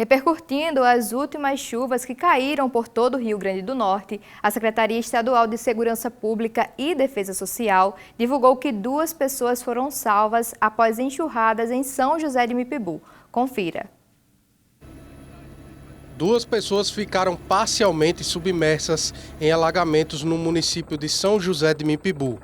Repercutindo as últimas chuvas que caíram por todo o Rio Grande do Norte, a Secretaria Estadual de Segurança Pública e Defesa Social divulgou que 2 pessoas foram salvas após enxurradas em São José de Mipibu. Confira. 2 pessoas ficaram parcialmente submersas em alagamentos no município de São José de Mipibu.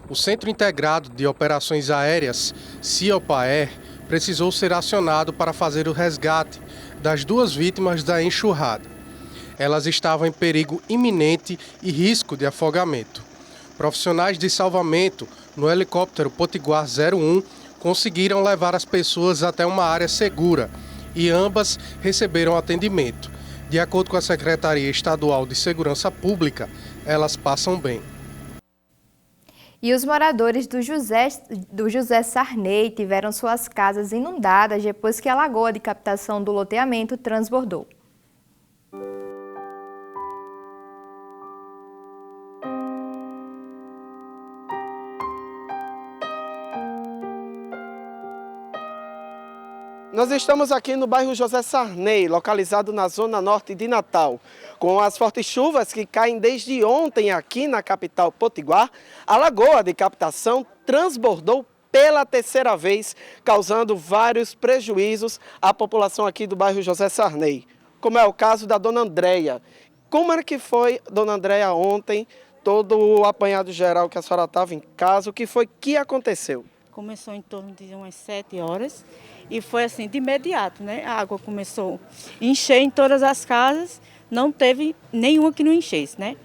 O Centro Integrado de Operações Aéreas, CIOPAER, precisou ser acionado para fazer o resgate das 2 vítimas da enxurrada. Elas estavam em perigo iminente e risco de afogamento. Profissionais de salvamento no helicóptero Potiguar 01 conseguiram levar as pessoas até uma área segura e ambas receberam atendimento. De acordo com a Secretaria Estadual de Segurança Pública, elas passam bem. E os moradores do José Sarney tiveram suas casas inundadas depois que a lagoa de captação do loteamento transbordou. Nós estamos aqui no bairro José Sarney, localizado na zona norte de Natal. Com as fortes chuvas que caem desde ontem aqui na capital Potiguar, a lagoa de captação transbordou pela 3ª vez, causando vários prejuízos à população aqui do bairro José Sarney, como é o caso da dona Andréia. Como era que foi, dona Andréia, ontem, todo o apanhado geral que a senhora estava em casa, o que foi que aconteceu? Começou em torno de umas 7 horas e foi assim, de imediato, né? A água começou a encher em todas as casas, não teve nenhuma que não enchesse, né?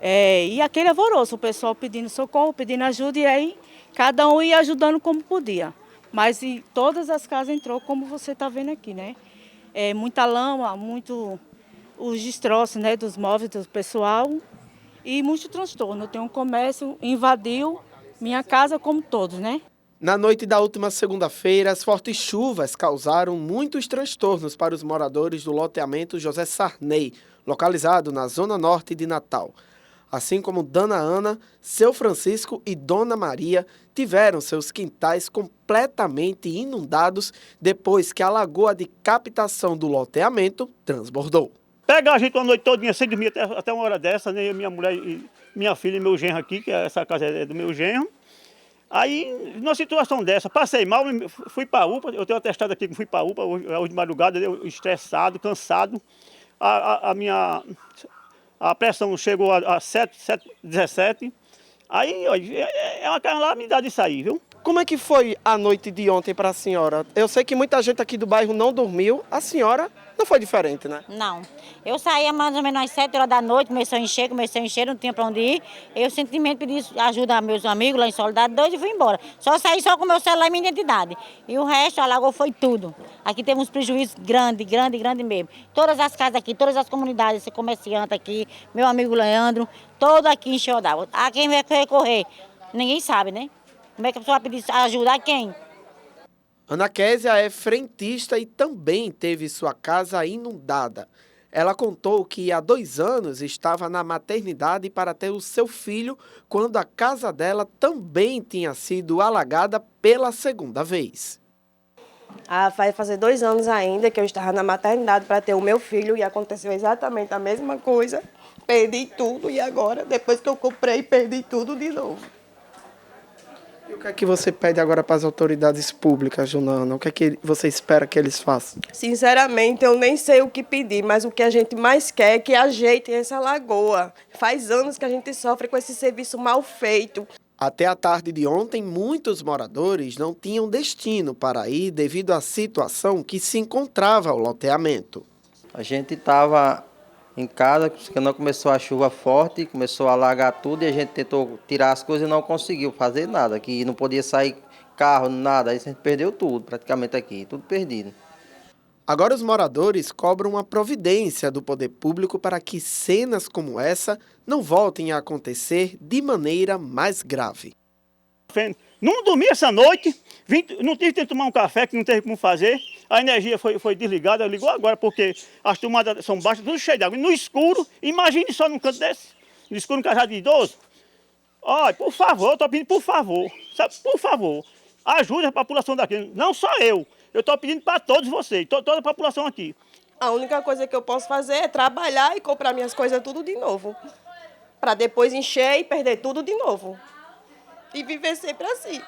E aquele alvoroço, o pessoal pedindo socorro, pedindo ajuda, e aí cada um ia ajudando como podia. Mas em todas as casas entrou, como você está vendo aqui, né? Muita lama, os destroços, né, dos móveis do pessoal e muito transtorno. Tem um comércio, invadiu minha casa como todos, né? Na noite da última segunda-feira, as fortes chuvas causaram muitos transtornos para os moradores do loteamento José Sarney, localizado na zona norte de Natal. Assim como Dona Ana, seu Francisco e Dona Maria tiveram seus quintais completamente inundados depois que a lagoa de captação do loteamento transbordou. Pega a gente uma noite todinha sem dormir até uma hora dessa, né? Minha mulher, minha filha e meu genro aqui, que essa casa é do meu genro. Aí, numa situação dessa, passei mal, fui para a UPA, eu tenho atestado aqui que fui para a UPA, hoje de madrugada, eu estressado, cansado. A pressão chegou a 7,17. Aí, é uma calamidade isso aí, viu? Como é que foi a noite de ontem para a senhora? Eu sei que muita gente aqui do bairro não dormiu, a senhora não foi diferente, né? Não. Eu saía mais ou menos às 7 horas da noite, começou a encher, não tinha para onde ir. Eu simplesmente pedi ajuda a meus amigos lá em Soledade 2 e fui embora. Só saí só com meu celular e minha identidade. E o resto, a lagoa foi tudo. Aqui temos uns prejuízos grande mesmo. Todas as casas aqui, todas as comunidades, esse comerciante aqui, meu amigo Leandro, todo aqui encheu d'água. A quem vai recorrer? Ninguém sabe, né? Como é que a pessoa vai pedir ajuda a quem? Ana Késia é frentista e também teve sua casa inundada. Ela contou que há 2 anos estava na maternidade para ter o seu filho, quando a casa dela também tinha sido alagada pela 2ª vez. Vai fazer 2 anos ainda que eu estava na maternidade para ter o meu filho e aconteceu exatamente a mesma coisa. Perdi tudo e agora, depois que eu comprei, perdi tudo de novo. E o que é que você pede agora para as autoridades públicas, Junana? O que é que você espera que eles façam? Sinceramente, eu nem sei o que pedir, mas o que a gente mais quer é que ajeitem essa lagoa. Faz anos que a gente sofre com esse serviço mal feito. Até a tarde de ontem, muitos moradores não tinham destino para ir devido à situação que se encontrava o loteamento. A gente estava em casa, quando começou a chuva forte, começou a alagar tudo e a gente tentou tirar as coisas e não conseguiu fazer nada, que não podia sair carro, nada, aí a gente perdeu tudo praticamente aqui, tudo perdido. Agora os moradores cobram uma providência do poder público para que cenas como essa não voltem a acontecer de maneira mais grave. Não dormi essa noite, não tive que tomar um café, que não teve como fazer. A energia foi desligada, ligou agora, porque as tomadas são baixas, tudo cheio de água. No escuro, imagine só num canto desse, no escuro, um cajado de idoso. Olha, por favor, eu estou pedindo, por favor, sabe, por favor, ajude a população daqui, não só eu Eu estou pedindo para todos vocês, toda a população aqui. A única coisa que eu posso fazer é trabalhar e comprar minhas coisas tudo de novo. Para depois encher e perder tudo de novo. E viver sempre assim.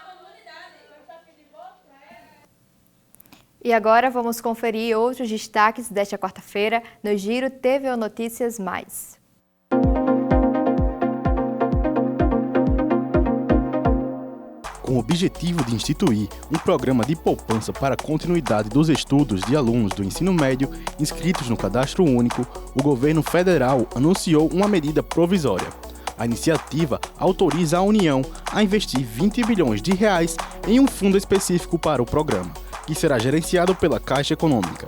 E agora vamos conferir outros destaques desta quarta-feira no Giro TVO Notícias Mais. Com o objetivo de instituir um programa de poupança para a continuidade dos estudos de alunos do ensino médio inscritos no Cadastro Único, o governo federal anunciou uma medida provisória. A iniciativa autoriza a União a investir 20 bilhões de reais em um fundo específico para o programa, que será gerenciado pela Caixa Econômica.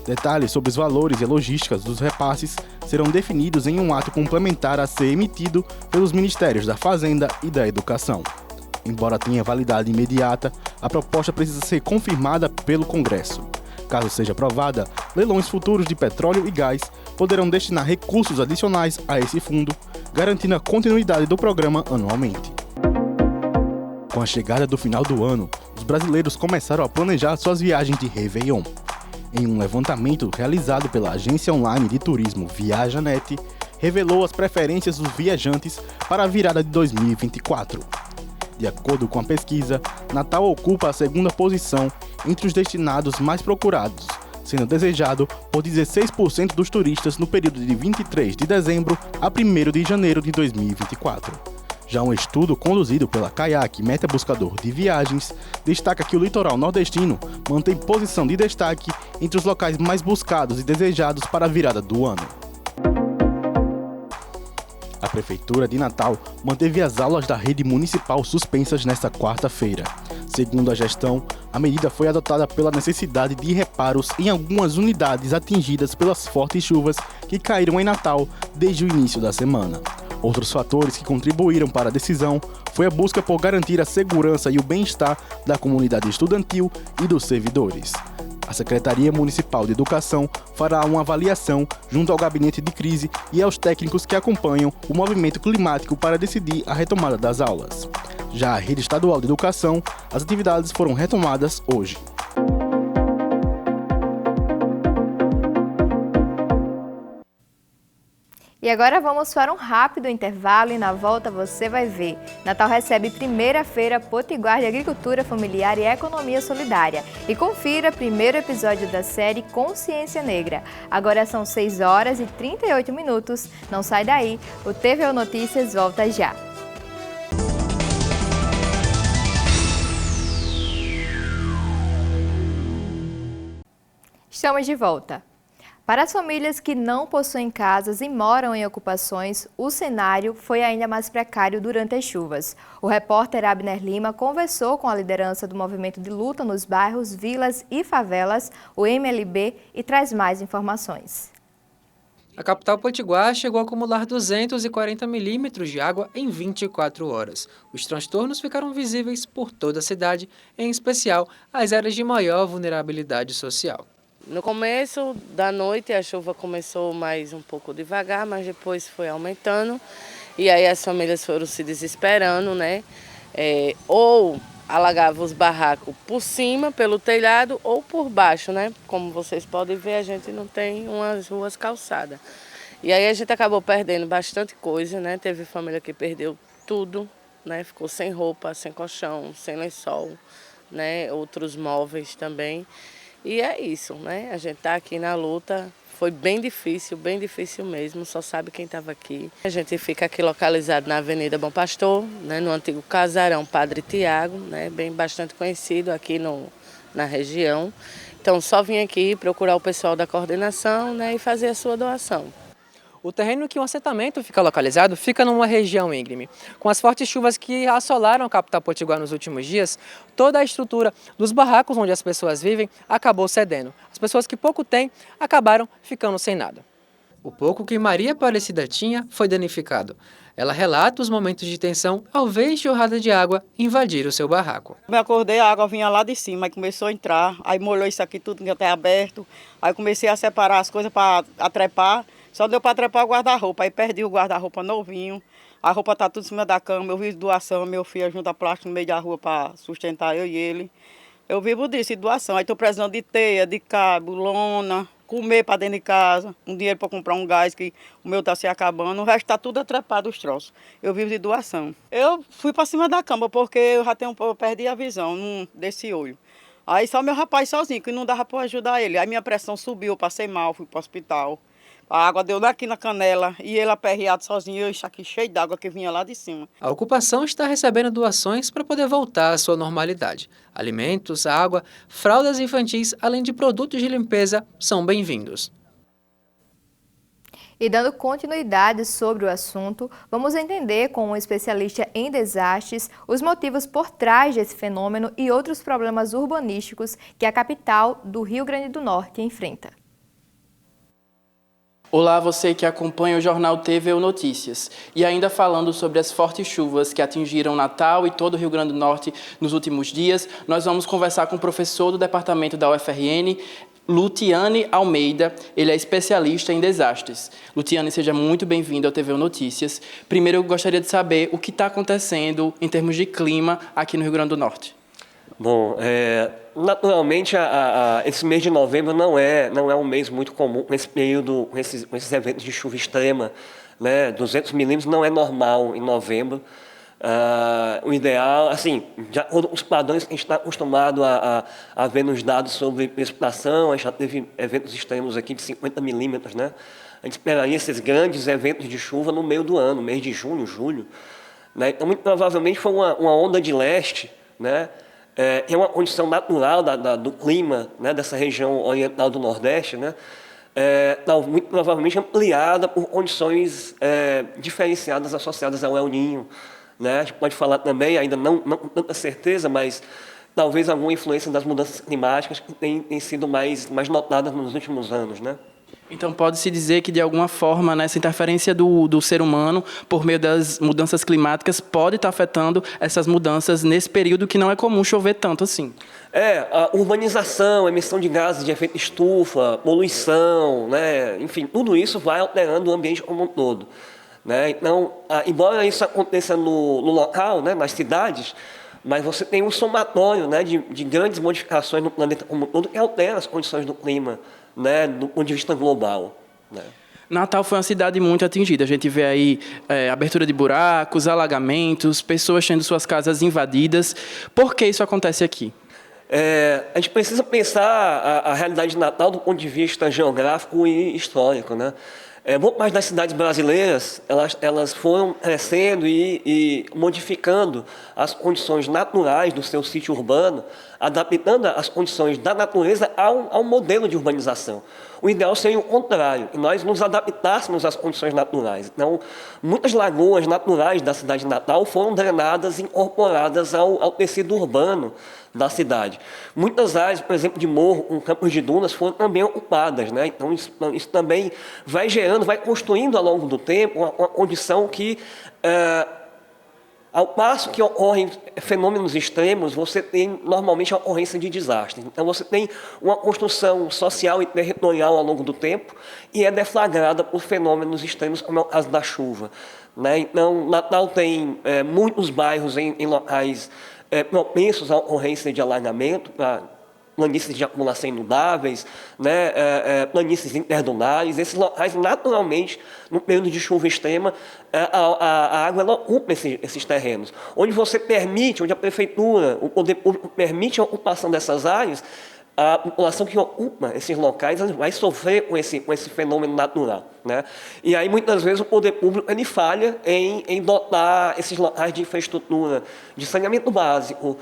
Detalhes sobre os valores e a logística dos repasses serão definidos em um ato complementar a ser emitido pelos Ministérios da Fazenda e da Educação. Embora tenha validade imediata, a proposta precisa ser confirmada pelo Congresso. Caso seja aprovada, leilões futuros de petróleo e gás poderão destinar recursos adicionais a esse fundo, garantindo a continuidade do programa anualmente. Com a chegada do final do ano, os brasileiros começaram a planejar suas viagens de Réveillon. Em um levantamento realizado pela agência online de turismo ViajaNet, revelou as preferências dos viajantes para a virada de 2024. De acordo com a pesquisa, Natal ocupa a segunda posição entre os destinados mais procurados, sendo desejado por 16% dos turistas no período de 23 de dezembro a 1º de janeiro de 2024. Já um estudo conduzido pela Kayak Meta Buscador de Viagens destaca que o litoral nordestino mantém posição de destaque entre os locais mais buscados e desejados para a virada do ano. A Prefeitura de Natal manteve as aulas da rede municipal suspensas nesta quarta-feira. Segundo a gestão, a medida foi adotada pela necessidade de reparos em algumas unidades atingidas pelas fortes chuvas que caíram em Natal desde o início da semana. Outros fatores que contribuíram para a decisão foi a busca por garantir a segurança e o bem-estar da comunidade estudantil e dos servidores. A Secretaria Municipal de Educação fará uma avaliação junto ao gabinete de crise e aos técnicos que acompanham o movimento climático para decidir a retomada das aulas. Já a Rede Estadual de Educação, as atividades foram retomadas hoje. E agora vamos para um rápido intervalo e na volta você vai ver. Natal recebe primeira feira Potiguar de Agricultura Familiar e Economia Solidária. E confira o primeiro episódio da série Consciência Negra. Agora são 6 horas e 38 minutos. Não sai daí, o TVO Notícias volta já. Estamos de volta. Para as famílias que não possuem casas e moram em ocupações, o cenário foi ainda mais precário durante as chuvas. O repórter Abner Lima conversou com a liderança do movimento de luta nos bairros, vilas e favelas, o MLB, e traz mais informações. A capital potiguar chegou a acumular 240 milímetros de água em 24 horas. Os transtornos ficaram visíveis por toda a cidade, em especial as áreas de maior vulnerabilidade social. No começo da noite a chuva começou mais um pouco devagar, mas depois foi aumentando e aí as famílias foram se desesperando, né? Ou alagava os barracos por cima, pelo telhado, ou por baixo, né? Como vocês podem ver, a gente não tem umas ruas calçadas. E aí a gente acabou perdendo bastante coisa, né? Teve família que perdeu tudo, né? Ficou sem roupa, sem colchão, sem lençol, né? Outros móveis também. E é isso, né? A gente está aqui na luta, foi bem difícil mesmo, só sabe quem estava aqui. A gente fica aqui localizado na Avenida Bom Pastor, né? No antigo casarão Padre Tiago, né? Bastante conhecido aqui na região. Então só vim aqui procurar o pessoal da coordenação, né? E fazer a sua doação. O terreno que o assentamento fica localizado fica numa região íngreme. Com as fortes chuvas que assolaram a capital potiguar nos últimos dias, toda a estrutura dos barracos onde as pessoas vivem acabou cedendo. As pessoas que pouco têm acabaram ficando sem nada. O pouco que Maria Aparecida tinha foi danificado. Ela relata os momentos de tensão ao ver a enxurrada de água invadir o seu barraco. Eu acordei, a água vinha lá de cima, aí começou a entrar, aí molhou isso aqui tudo que até aberto, aí comecei a separar as coisas para trepar. Só deu para trepar o guarda-roupa, aí perdi o guarda-roupa novinho, a roupa tá tudo em cima da cama, eu vi doação, meu filho junta plástico no meio da rua para sustentar eu e ele. Eu vivo disso, de doação. Aí estou precisando de teia, de cabo, lona, comer para dentro de casa, um dinheiro para comprar um gás, que o meu está se acabando, o resto está tudo atrapado, os troços. Eu vivo de doação. Eu fui para cima da cama, porque eu perdi a visão desse olho. Aí só meu rapaz sozinho, que não dava para ajudar ele. Aí minha pressão subiu, eu passei mal, fui para o hospital. A água deu aqui na canela e ele aperreado sozinho, eu aqui cheio d'água que vinha lá de cima. A ocupação está recebendo doações para poder voltar à sua normalidade. Alimentos, água, fraldas infantis, além de produtos de limpeza, são bem-vindos. E dando continuidade sobre o assunto, vamos entender com um especialista em desastres os motivos por trás desse fenômeno e outros problemas urbanísticos que a capital do Rio Grande do Norte enfrenta. Olá, você que acompanha o Jornal TVU Notícias. E ainda falando sobre as fortes chuvas que atingiram Natal e todo o Rio Grande do Norte nos últimos dias, nós vamos conversar com o professor do departamento da UFRN, Lutiane Almeida. Ele é especialista em desastres. Lutiane, seja muito bem-vinda ao TVU Notícias. Primeiro, eu gostaria de saber o que está acontecendo em termos de clima aqui no Rio Grande do Norte. Bom, naturalmente, esse mês de novembro não é um mês muito comum, nesse período, com esses eventos de chuva extrema, né? 200 milímetros não é normal em novembro. O ideal, assim, de acordo com os padrões que a gente está acostumado a ver nos dados sobre precipitação, a gente já teve eventos extremos aqui de 50 milímetros, né? A gente esperaria esses grandes eventos de chuva no meio do ano, mês de junho, julho, né? Então, muito provavelmente foi uma onda de leste, né? É uma condição natural do clima, né, dessa região oriental do Nordeste, né, muito provavelmente ampliada por condições diferenciadas associadas ao El Niño. Né? A gente pode falar também, ainda não com tanta certeza, mas talvez alguma influência das mudanças climáticas que tem sido mais notadas nos últimos anos. Né? Então, pode-se dizer que, de alguma forma, né, essa interferência do ser humano, por meio das mudanças climáticas, pode estar afetando essas mudanças nesse período que não é comum chover tanto assim. A urbanização, emissão de gases de efeito estufa, poluição, né, enfim, tudo isso vai alterando o ambiente como um todo. Né? Então, embora isso aconteça no local, né, nas cidades, mas você tem um somatório, né, de grandes modificações no planeta como um todo que altera as condições do clima, né, do ponto de vista global. Né? Natal foi uma cidade muito atingida. A gente vê aí abertura de buracos, alagamentos, pessoas tendo suas casas invadidas. Por que isso acontece aqui? A gente precisa pensar a realidade de Natal do ponto de vista geográfico e histórico. Né? Boa parte das cidades brasileiras elas foram crescendo e modificando as condições naturais do seu sítio urbano, adaptando as condições da natureza ao modelo de urbanização. O ideal seria o contrário, que nós nos adaptássemos às condições naturais. Então, muitas lagoas naturais da cidade de Natal foram drenadas e incorporadas ao tecido urbano da cidade. Muitas áreas, por exemplo, de morro, com campos de dunas, foram também ocupadas. Né? Então, isso também vai gerando, vai construindo ao longo do tempo uma condição que, ao passo que ocorrem fenômenos extremos, você tem normalmente a ocorrência de desastres. Então, você tem uma construção social e territorial ao longo do tempo e é deflagrada por fenômenos extremos, como é o caso da chuva. Né? Então, Natal tem muitos bairros em locais propensos à ocorrência de alagamento, planícies de acumulação inundáveis, né, planícies interdunares. Esses locais, naturalmente, no período de chuva extrema, a água ela ocupa esses terrenos. Onde você permite, onde a prefeitura, o poder público permite a ocupação dessas áreas, a população que ocupa esses locais vai sofrer com esse fenômeno natural. Né? E aí, muitas vezes, o poder público ele falha em dotar esses locais de infraestrutura, de saneamento básico,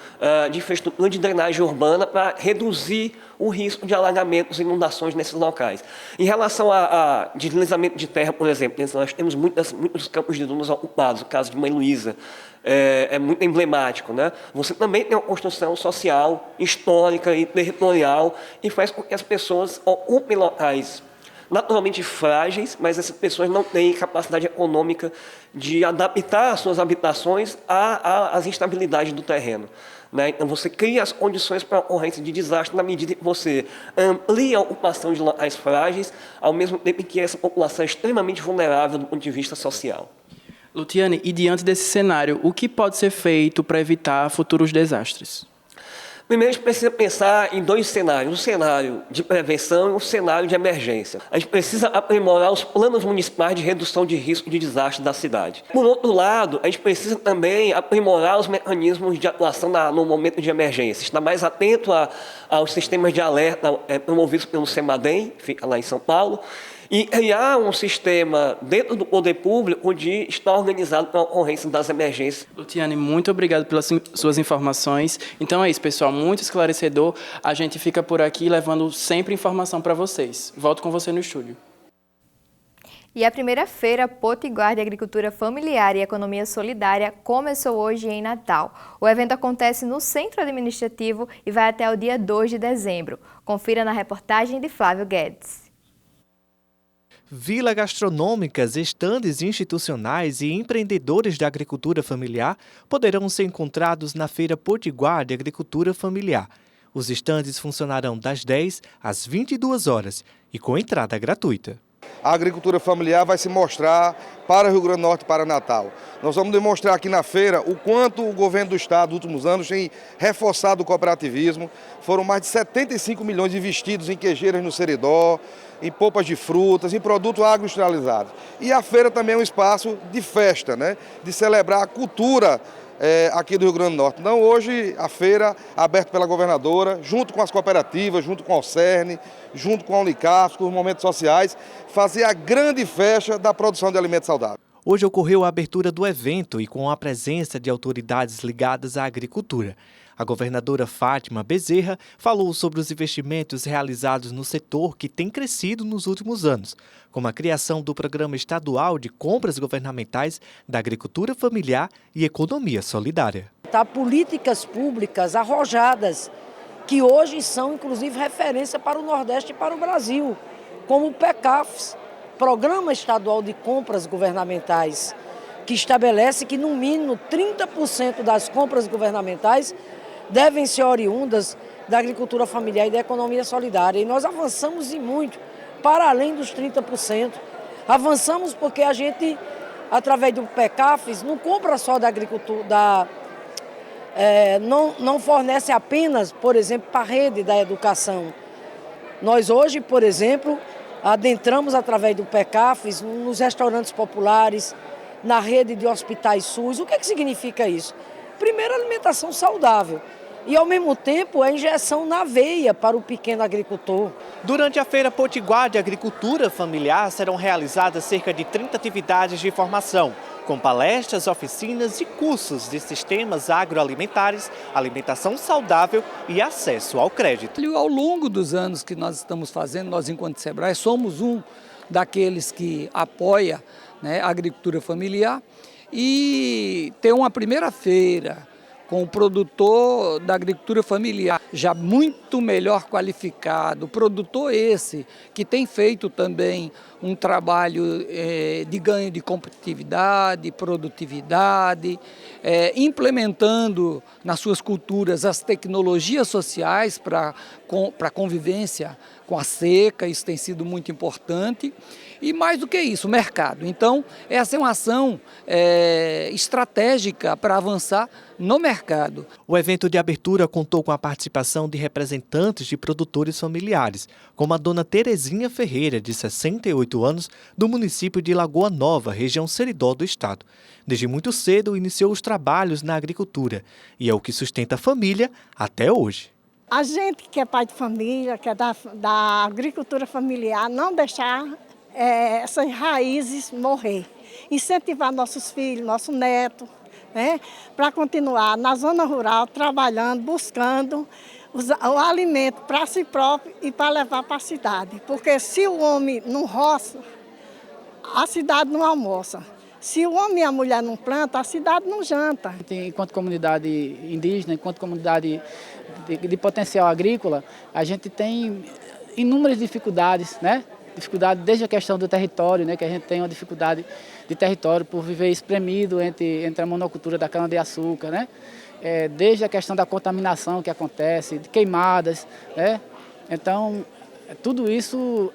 de infraestrutura de drenagem urbana para reduzir o risco de alagamentos e inundações nesses locais. Em relação a deslizamento de terra, por exemplo, nós temos muitos campos de dunas ocupados, o caso de Mãe Luísa, é muito emblemático. Né? Você também tem uma construção social, histórica e territorial e faz com que as pessoas ocupem locais naturalmente frágeis, mas essas pessoas não têm capacidade econômica de adaptar as suas habitações às instabilidades do terreno. Né? Então, você cria as condições para a ocorrência de desastre na medida que você amplia a ocupação de locais frágeis, ao mesmo tempo que essa população é extremamente vulnerável do ponto de vista social. Lutiane, e diante desse cenário, o que pode ser feito para evitar futuros desastres? Primeiro, a gente precisa pensar em dois cenários, um cenário de prevenção e um cenário de emergência. A gente precisa aprimorar os planos municipais de redução de risco de desastre da cidade. Por outro lado, a gente precisa também aprimorar os mecanismos de atuação no momento de emergência, estar mais atento aos sistemas de alerta promovidos pelo CEMADEM, que fica lá em São Paulo, e criar um sistema dentro do poder público de estar organizado para a ocorrência das emergências. Lutiane, muito obrigado pelas suas informações. Então é isso, pessoal, muito esclarecedor. A gente fica por aqui levando sempre informação para vocês. Volto com você no estúdio. E a primeira feira Potiguar de Agricultura Familiar e Economia Solidária começou hoje em Natal. O evento acontece no Centro Administrativo e vai até o dia 2 de dezembro. Confira na reportagem de Flávio Guedes. Vila gastronômicas, estandes institucionais e empreendedores de agricultura familiar poderão ser encontrados na Feira Potiguar de Agricultura Familiar. Os estandes funcionarão das 10 às 22 horas e com entrada gratuita. A agricultura familiar vai se mostrar para o Rio Grande do Norte e para Natal. Nós vamos demonstrar aqui na feira o quanto o governo do estado, nos últimos anos, tem reforçado o cooperativismo. Foram mais de 75 milhões investidos em queijeiras no Seridó, em polpas de frutas, em produtos agroindustrializados. E a feira também é um espaço de festa, né? De celebrar a cultura aqui do Rio Grande do Norte. Então hoje a feira aberta pela governadora, junto com as cooperativas, junto com o Cerne, junto com a Unicaf, com os movimentos sociais, fazer a grande festa da produção de alimentos saudáveis. Hoje ocorreu a abertura do evento e com a presença de autoridades ligadas à agricultura. A governadora Fátima Bezerra falou sobre os investimentos realizados no setor que tem crescido nos últimos anos, como a criação do Programa Estadual de Compras Governamentais da Agricultura Familiar e Economia Solidária. Políticas públicas arrojadas, que hoje são inclusive referência para o Nordeste e para o Brasil, como o PECAFS, Programa Estadual de Compras Governamentais, que estabelece que no mínimo 30% das compras governamentais devem ser oriundas da agricultura familiar e da economia solidária. E nós avançamos e muito, para além dos 30%. Avançamos porque a gente, através do PECAFES, não compra só da agricultura, não fornece apenas, por exemplo, para a rede da educação. Nós hoje, por exemplo, adentramos através do PECAFES nos restaurantes populares, na rede de hospitais SUS. O que significa isso? Primeiro, alimentação saudável e, ao mesmo tempo, a injeção na veia para o pequeno agricultor. Durante a Feira Potiguar de Agricultura Familiar serão realizadas cerca de 30 atividades de formação, com palestras, oficinas e cursos de sistemas agroalimentares, alimentação saudável e acesso ao crédito. Ao longo dos anos que nós estamos fazendo, nós enquanto Sebrae somos um daqueles que apoia, né, a agricultura familiar, e ter uma primeira feira com o produtor da agricultura familiar já muito melhor qualificado, produtor esse que tem feito também um trabalho de ganho de competitividade, produtividade, implementando nas suas culturas as tecnologias sociais para a convivência com a seca, isso tem sido muito importante. E mais do que isso, o mercado. Então, essa é uma ação estratégica para avançar no mercado. O evento de abertura contou com a participação de representantes de produtores familiares, como a dona Terezinha Ferreira, de 68 anos, do município de Lagoa Nova, região Seridó do estado. Desde muito cedo iniciou os trabalhos na agricultura e é o que sustenta a família até hoje. A gente que é pai de família, que é da agricultura familiar, não deixar essas raízes morrer. Incentivar nossos filhos, nosso neto, né, para continuar na zona rural, trabalhando, buscando o alimento para si próprio e para levar para a cidade. Porque se o homem não roça, a cidade não almoça. Se o homem e a mulher não plantam, a cidade não janta. Enquanto comunidade indígena, enquanto comunidade de potencial agrícola, a gente tem inúmeras dificuldades, né? Dificuldade desde a questão do território, né, que a gente tem uma dificuldade de território por viver espremido entre a monocultura da cana-de-açúcar, né? Desde a questão da contaminação que acontece, de queimadas, né? Então, tudo isso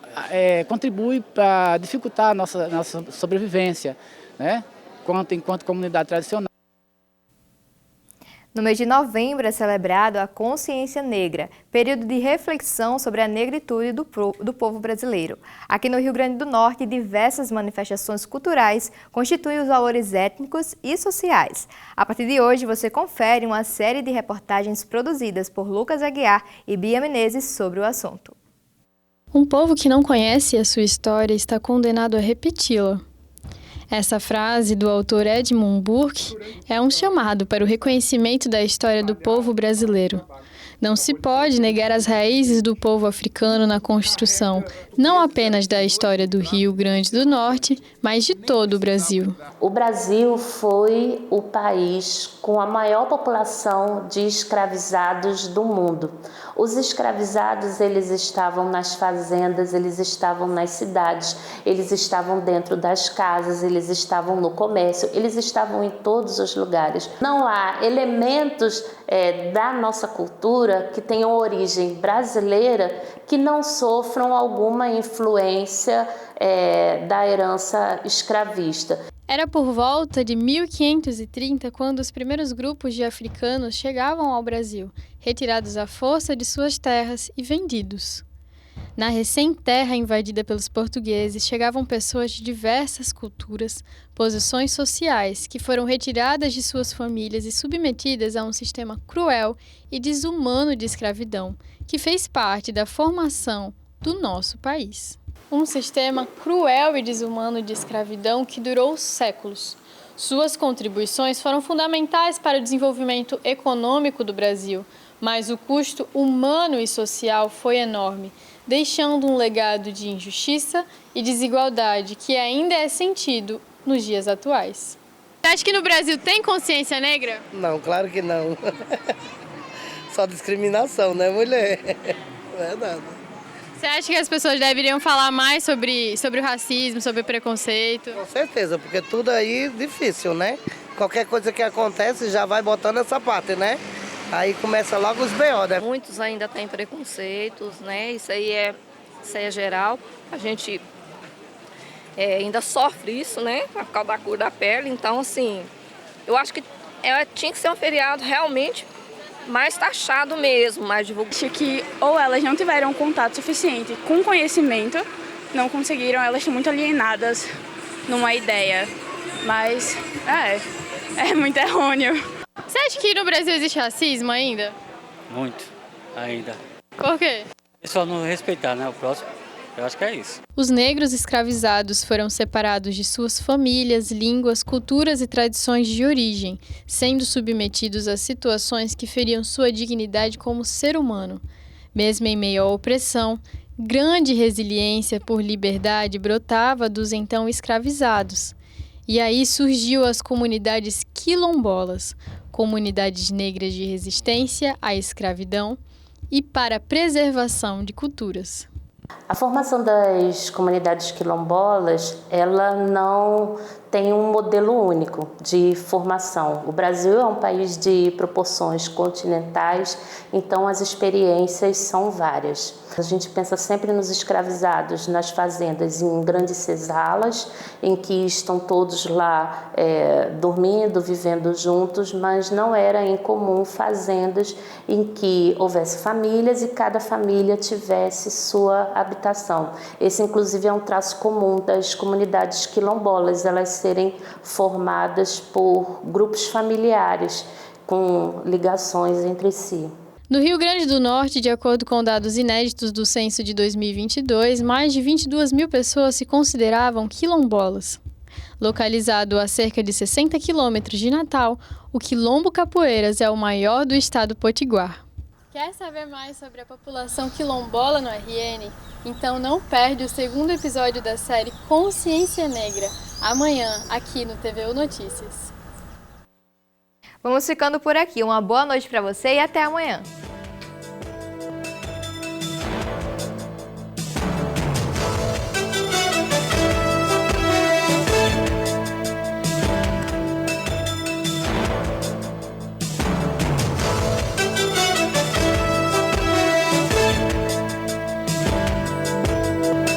contribui para dificultar a nossa sobrevivência, né? Enquanto comunidade tradicional. No mês de novembro é celebrado a Consciência Negra, período de reflexão sobre a negritude do povo brasileiro. Aqui no Rio Grande do Norte, diversas manifestações culturais constituem os valores étnicos e sociais. A partir de hoje, você confere uma série de reportagens produzidas por Lucas Aguiar e Bia Menezes sobre o assunto. Um povo que não conhece a sua história está condenado a repeti-la. Essa frase do autor Edmund Burke é um chamado para o reconhecimento da história do povo brasileiro. Não se pode negar as raízes do povo africano na construção, não apenas da história do Rio Grande do Norte, mas de todo o Brasil. O Brasil foi o país com a maior população de escravizados do mundo. Os escravizados, eles estavam nas fazendas, eles estavam nas cidades, eles estavam dentro das casas, eles estavam no comércio, eles estavam em todos os lugares. Não há elementos da nossa cultura que tenham origem brasileira que não sofram alguma influência da herança escravista. Era por volta de 1530 quando os primeiros grupos de africanos chegavam ao Brasil, retirados à força de suas terras e vendidos. Na recém-terra invadida pelos portugueses, chegavam pessoas de diversas culturas, posições sociais, que foram retiradas de suas famílias e submetidas a um sistema cruel e desumano de escravidão, que fez parte da formação do nosso país. Um sistema cruel e desumano de escravidão que durou séculos. Suas contribuições foram fundamentais para o desenvolvimento econômico do Brasil, mas o custo humano e social foi enorme, deixando um legado de injustiça e desigualdade que ainda é sentido nos dias atuais. Você acha que no Brasil tem consciência negra? Não, claro que não. Só discriminação, né, mulher? Verdade. Você acha que as pessoas deveriam falar mais sobre o racismo, sobre o preconceito? Com certeza, porque tudo aí é difícil, né? Qualquer coisa que acontece já vai botando essa parte, né? Aí começa logo os B.O., né? Muitos ainda têm preconceitos, né? Isso aí é geral. A gente ainda sofre isso, né? Por causa da cor da pele. Então, assim, eu acho que tinha que ser um feriado realmente mais taxado mesmo, mais divulgado. Acho que ou elas não tiveram contato suficiente com conhecimento, não conseguiram, elas estão muito alienadas numa ideia. Mas é muito errôneo. Você acha que no Brasil existe racismo ainda? Muito, ainda. Por quê? É só não respeitar, né, o próximo. Eu acho que é isso. Os negros escravizados foram separados de suas famílias, línguas, culturas e tradições de origem, sendo submetidos a situações que feriam sua dignidade como ser humano. Mesmo em meio à opressão, grande resiliência por liberdade brotava dos então escravizados. E aí surgiu as comunidades quilombolas, comunidades negras de resistência à escravidão e para a preservação de culturas. A formação das comunidades quilombolas, ela não tem um modelo único de formação. O Brasil é um país de proporções continentais, então as experiências são várias. A gente pensa sempre nos escravizados nas fazendas em grandes cesalas, em que estão todos lá dormindo, vivendo juntos, mas não era incomum fazendas em que houvesse famílias e cada família tivesse sua habitação. Esse, inclusive, é um traço comum das comunidades quilombolas, elas serem formadas por grupos familiares com ligações entre si. No Rio Grande do Norte, de acordo com dados inéditos do censo de 2022, mais de 22 mil pessoas se consideravam quilombolas. Localizado a cerca de 60 quilômetros de Natal, o Quilombo Capoeiras é o maior do estado potiguar. Quer saber mais sobre a população quilombola no RN? Então não perde o segundo episódio da série Consciência Negra, amanhã, aqui no TVU Notícias. Vamos ficando por aqui. Uma boa noite para você e até amanhã.